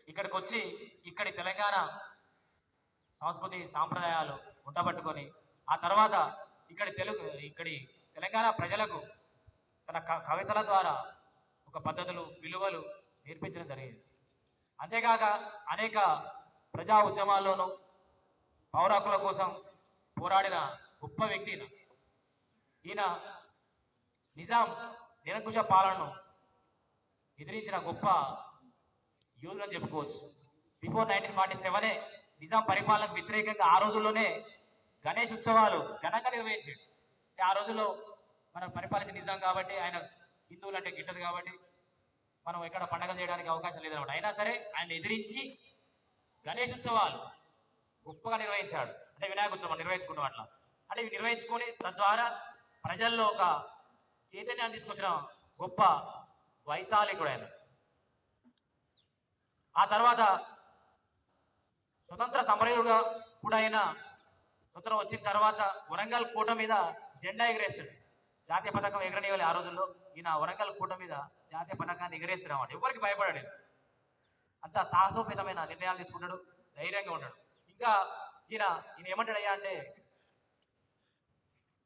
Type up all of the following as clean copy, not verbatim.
ఇక్కడికి వచ్చి ఇక్కడి తెలంగాణ సంస్కృతి సాంప్రదాయాలు ఉండబట్టుకొని ఆ తర్వాత ఇక్కడి తెలంగాణ ప్రజలకు తన కవితల ద్వారా ఒక పద్ధతులు విలువలు నేర్పించడం జరిగింది. అంతేకాక అనేక ప్రజా ఉద్యమాల్లోనూ పౌర హక్కుల కోసం పోరాడిన గొప్ప వ్యక్తి ఈయన. నిజాం నిరంకుశ పాలనను ఎదిరించిన గొప్ప యోధుడు అని చెప్పుకోవచ్చు. బిఫోర్ 1947 నిజాం పరిపాలనకు వ్యతిరేకంగా ఆ రోజుల్లోనే గణేష్ ఉత్సవాలు ఘనంగా నిర్వహించాడు. అంటే ఆ రోజుల్లో మనం పరిపాలించిన నిజాం కాబట్టి ఆయన హిందువులు అంటే గిట్టదు కాబట్టి మనం ఎక్కడ పండగలు చేయడానికి అవకాశం లేదనమాట. అయినా సరే ఆయన ఎదిరించి గణేష్ ఉత్సవాలు గొప్పగా నిర్వహించాడు. అంటే వినాయక ఉత్సవం నిర్వహించుకున్నాం అట్లా. అంటే ఇవి నిర్వహించుకొని తద్వారా ప్రజల్లో ఒక చైతన్యాన్ని తీసుకొచ్చిన గొప్ప వైతాళికుడు ఆయన. ఆ తర్వాత స్వతంత్ర సమరయుడుగా కూడా అయినా స్వతంత్రం వచ్చిన తర్వాత వరంగల్ కోట మీద జెండా ఎగరేస్తాడు. జాతీయ పతాకం ఎగరనివ్వాలి ఆ రోజుల్లో. ఈయన వరంగల్ కోట మీద జాతీయ పతాకాన్ని ఎగరేస్తున్నాడు. ఎవరికి భయపడాడు. అంత సాహసోపేతమైన నిర్ణయాలు తీసుకుంటాడు, ధైర్యంగా ఉన్నాడు. ఇంకా ఈయన ఏమంటాడయ్యా అంటే,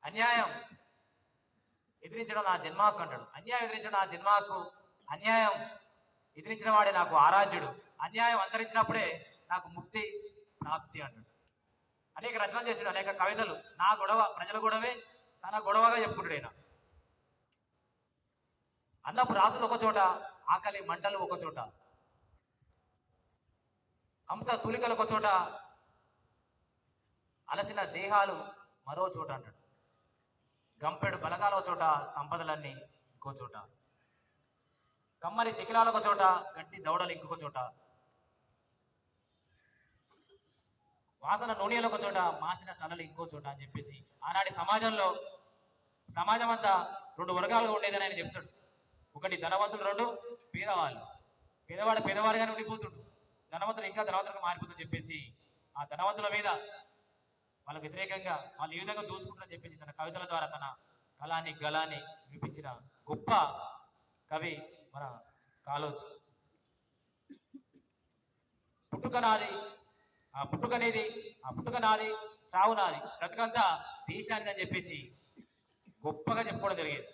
అన్యాయం ఎదిరించడం నా జన్మ హక్కు అంటాడు. అన్యాయం ఎదిరించడం నా జన్మ హక్కు, అన్యాయం ఎదిరించిన వాడే నాకు ఆరాధ్యుడు, అన్యాయం అంతరించినప్పుడే నాకు ముక్తి ప్రాప్తి అంటాడు. అనేక రచనలు చేశాడు, అనేక కవితలు. నా గొడవ ప్రజల గొడవే తన గొడవగా చెప్పుకుంటాడు ఆయన. అన్నపు రాసులు ఒక చోట, ఆకలి మంటలు ఒక చోట, హంస తూలికలు ఒక చోట, అలసిన దేహాలు మరో చోట అంటాడు. గంపెడు బలగాల ఒక చోట, సంపదలన్నీ ఇంకో చోట, కమ్మరి చికిలాలు ఒక చోట, గట్టి దౌడలు ఇంకొక చోట, వాసన నూనెలు ఒక చోట, మాసిన తలలు ఇంకో చోట అని చెప్పేసి ఆనాటి సమాజం అంతా రెండు వర్గాలుగా ఉండేదని ఆయన చెప్తాడు. ఒకటి ధనవంతులు, రెండు పేదవాళ్ళు. పేదవాడు పేదవాడిగానే ఉండిపోతుడు, ధనవంతుడు ఇంకా ధనవంతులుగా మారిపోతుందని చెప్పేసి ఆ ధనవంతుల మీద వాళ్ళకు వ్యతిరేకంగా వాళ్ళు ఏ విధంగా దూచుకుంటారని చెప్పేసి తన కవితల ద్వారా తన కళాన్ని గలాన్ని వినిపించిన గొప్ప కవి మన కాళోజీ. పుట్టుక నాది, ఆ పుట్టుక నీది, ఆ పుట్టుక నాది, చావు నాది, బ్రతుకంతా దేశానికి అని చెప్పేసి గొప్పగా చెప్పుకోవడం జరిగేది.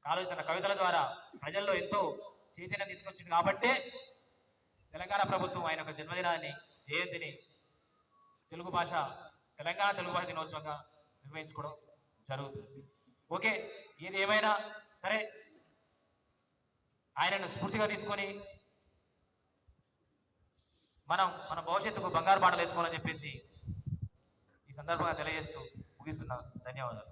కాళోజీ తన కవితల ద్వారా ప్రజల్లో ఎంతో చైతన్యం తీసుకొచ్చింది కాబట్టే తెలంగాణ ప్రభుత్వం ఆయన ఒక జన్మదినాన్ని, జయంతిని తెలంగాణ తెలుగు భాష దినోత్సవంగా నిర్వహించుకోవడం జరుగుతుంది. ఓకే, ఏది ఏమైనా సరే ఆయనను స్ఫూర్తిగా తీసుకొని మనం మన భవిష్యత్తుకు బంగారు బాటలు వేసుకోవాలని చెప్పేసి ఈ సందర్భంగా తెలియజేస్తూ ముగిస్తున్నా. ధన్యవాదాలు.